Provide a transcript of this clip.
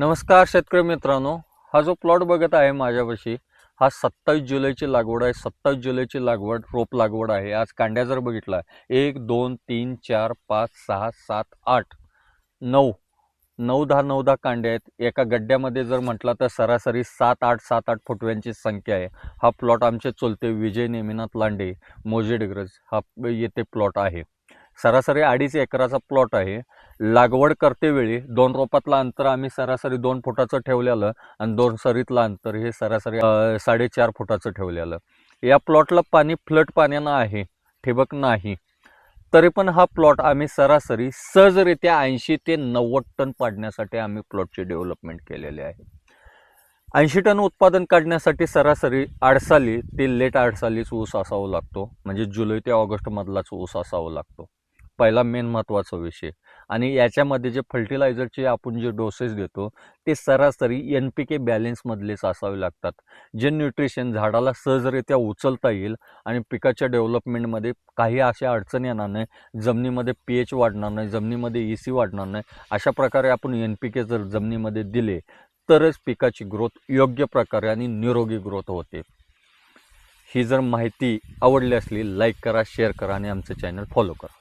नमस्कार शेतकरी मित्रांनो, हा जो प्लॉट बघत आहे माझ्यापाशी हा 27 जुलैची लागवड आहे. 27 जुलैची लागवड, रोप लागवड आहे. आज कांड्या जर बघितला 1 2 3 4 5 6 7 8 9 9-10 कांड्या आहेत. एका गड्ड्यामध्ये जर म्हटला तर सरासरी 7-8 फुटव्यांची संख्या आहे. हा प्लॉट आमचे चुलते विजय नेमिनाथ लांडे मोजे डिग्रज हा येथे प्लॉट आहे. सरासरी 2.5 एकराचा प्लॉट आहे. लागवड करतेवेळी 2 रोपातलं अंतर आम्ही सरासरी 2 फुटाचं ठेवलेलं आणि 2 सरीतलं अंतर हे सरासरी 4.5 फुटाचं ठेवलेलं. या प्लॉटला पाणी फ्लट पाण्यानं आहे, ठिबक नाही. तरी पण हा प्लॉट आम्ही सरासरी सहजरित्या 80 ते 90 टन पाडण्यासाठी आम्ही प्लॉटची डेव्हलपमेंट केलेली आहे. 80 टन उत्पादन काढण्यासाठी सरासरी आडसाली ते लेट आडसालीच ऊस असावा लागतो, म्हणजे जुलै ते ऑगस्ट मधलाच ऊस असावा लागतो. पहिला मेन महत्त्वाचा विषय. आणि याच्यामध्ये जे फर्टिलायझरचे आपण जे डोसेस देतो ते सरासरी NPK बॅलेन्समधलेच असावे लागतात, जे न्यूट्रिशन झाडाला सहजरित्या उचलता येईल आणि पिकाच्या डेव्हलपमेंटमध्ये काही अशा अडचणी येणार नाही. जमिनीमध्ये pH वाढणार नाही, जमिनीमध्ये EC वाढणार नाही. अशा प्रकारे आपण NPK जर जमिनीमध्ये दिले तरच पिकाची ग्रोथ योग्य प्रकारे आणि निरोगी ग्रोथ होते. ही जर माहिती आवडली असली लाईक करा, शेअर करा आणि आमचं चॅनल फॉलो करा.